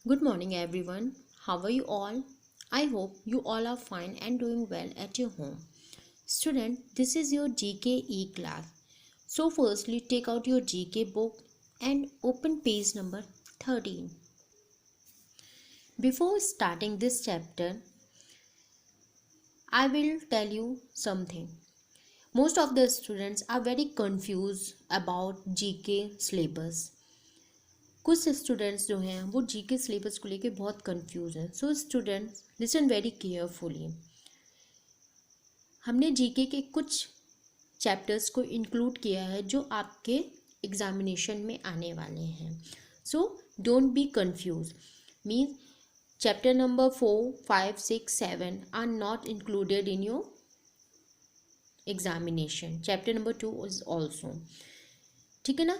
Good morning, everyone. How are you all? I hope you all are fine and doing well at your home. Student, this is your GKE class. So, firstly, take out your GK book and open page number 13. Before starting this chapter, I will tell you something. Most of the students are very confused about GK syllabus. कुछ students जो हैं वो GK syllabus को लेके बहुत confuse हैं. So students listen very carefully. हमने GK के कुछ चैप्टर्स को इंक्लूड किया है जो आपके एग्जामिनेशन में आने वाले हैं. So don't be confuse. Means chapter number 4, 5, 6, 7 are not included in your examination. Chapter number 2 is also. ठीक है ना.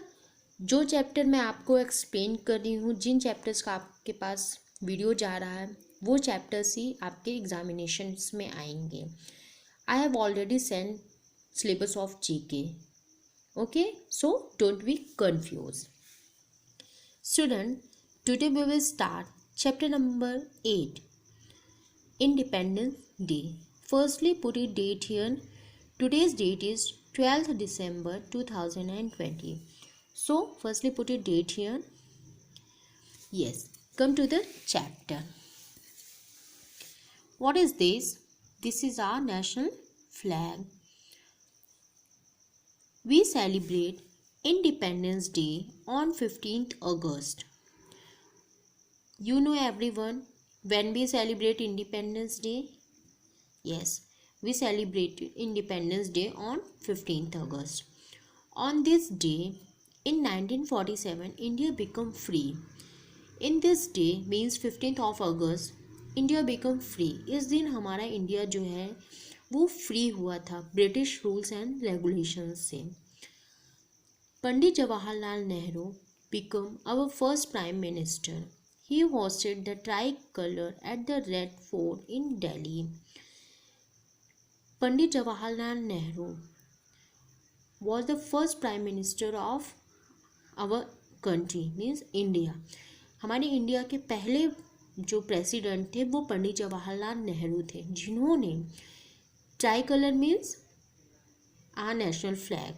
जो चैप्टर मैं आपको एक्सप्लेन कर रही हूँ, जिन चैप्टर्स का आपके पास वीडियो जा रहा है, वो चैप्टर्स ही आपके एग्जामिनेशंस में आएंगे. I have already send syllabus of GK. Okay, so don't be confused. Student, today we will start chapter number 8, Independence Day. Firstly, put a date here. Today's date is 12th December 2020. So, firstly put a date here. Yes, come to the chapter. What is this? This is our national flag. We celebrate Independence Day on 15th August. You know everyone, when we celebrate Independence Day? Yes, we celebrate Independence Day on 15th August. On this day, in 1947, India became free. In this day, means 15th of August, India became free. इस दिन हमारा India जो है वो free हुआ था British rules and regulations से. Pandit Jawaharlal Nehru became our first prime minister. He hosted the tricolor at the Red Fort in Delhi. Pandit Jawaharlal Nehru was the first prime minister of our country, means India. हमारे India के पहले जो president थे वो पंडित जवाहरलाल नेहरू थे, जिन्होंने tricolour means our national flag,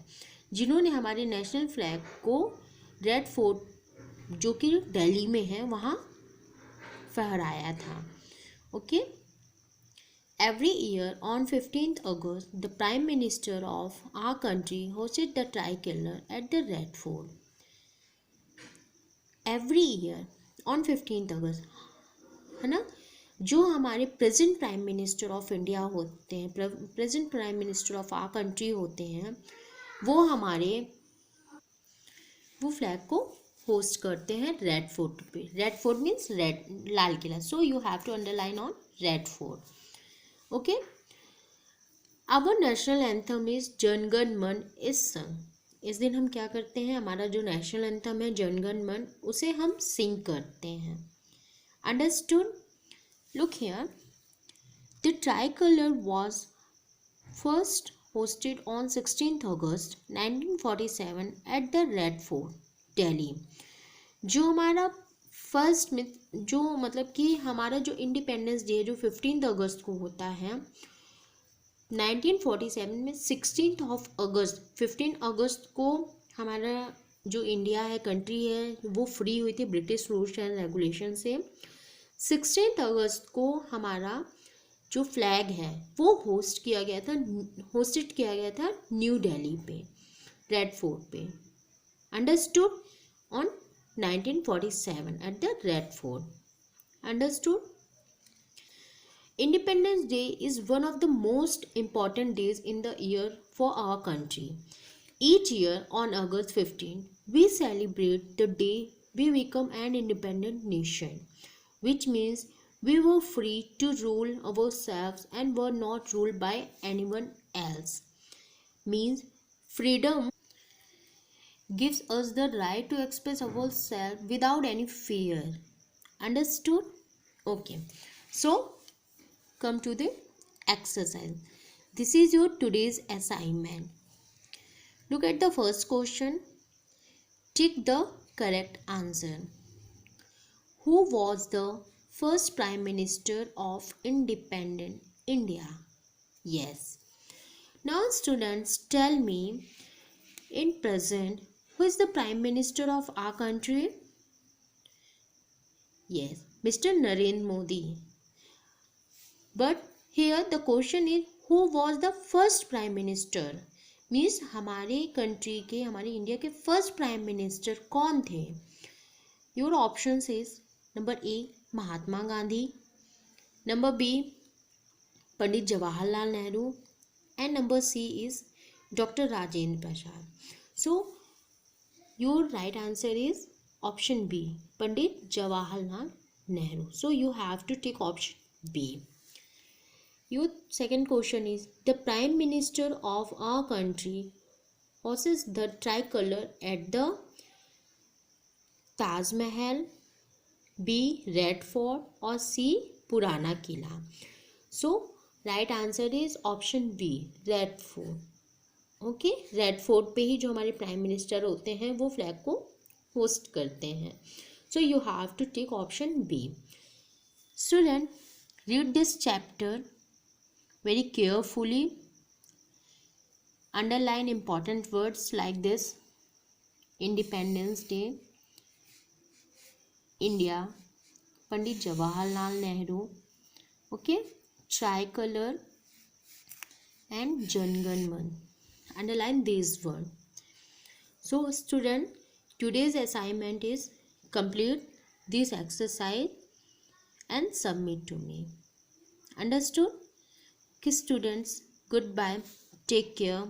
जिन्होंने हमारे नेशनल फ्लैग को रेड फोर्ट जो कि दिल्ली में है वहाँ फहराया था. Okay. Every year on 15th August the prime minister of our country hosted the tricolour at the Red Fort. Every year on 15th August, है ना. जो हमारे present prime minister of India होते हैं, present prime minister of our country होते हैं, वो flag को होस्ट करते हैं रेड फोर्ट पे. Red Fort means red, Lal Qila. So you have to underline on Red Fort. Okay. Our national anthem is Jana Gana मन इज संग. इस दिन हम क्या करते हैं, हमारा जो नेशनल एंथम है जन गण मन, उसे हम सिंग करते हैं. Understood. Look here. The tricolor was first hosted on 16th August 1947 at the Red Fort, Delhi. जो हमारा फर्स्ट में जो मतलब कि हमारा जो इंडिपेंडेंस डे जो 15th अगस्त को होता है 1947 में, 16th ऑफ अगस्त 15 अगस्त को हमारा जो इंडिया है कंट्री है वो फ्री हुई थी ब्रिटिश रूल्स एंड रेगुलेशन से. 16 अगस्त को हमारा जो फ्लैग है वो होस्टेड किया गया था न्यू दिल्ली पे, रेड फोर्ट पे. Understood. On 1947 at the Red Fort. Understood. Independence Day is one of the most important days in the year for our country. Each year on August 15 we celebrate the day we become an independent nation, which means we were free to rule ourselves and were not ruled by anyone else. Means freedom gives us the right to express ourselves without any fear. Understood? Okay. So come to the exercise. This is your today's assignment. Look at the first question. Tick the correct answer. who was the first Prime Minister of independent India? Yes. Now students, tell me, in present, who is the Prime Minister of our country? Yes, Mr. Narendra Modi. But here the question is, who was the first Prime Minister? Means हमारे country के, हमारे India के first prime minister कौन थे? Your options is number A Mahatma Gandhi, number B Pandit Jawaharlal Nehru, and number C is doctor Rajendra Prasad. So your right answer is option B, Pandit Jawaharlal Nehru. So you have to take option B. Your second question is, the Prime Minister of our country houses the tricolor at the Taj Mahal, B. Red Fort, or C. Purana Kila. So, right answer is option B, Red Fort. Okay, Red Fort पे ही जो हमारे Prime Minister होते हैं वो flag को host करते हैं. So, you have to take option B. Student, read this chapter very carefully. Underline important words like this: Independence Day, India, Pandit Jawaharlal Nehru, okay, tricolor, and Jan Gan Man. Underline these words. So student, today's assignment is complete this exercise and submit to me. Understood? Okay students, goodbye, take care.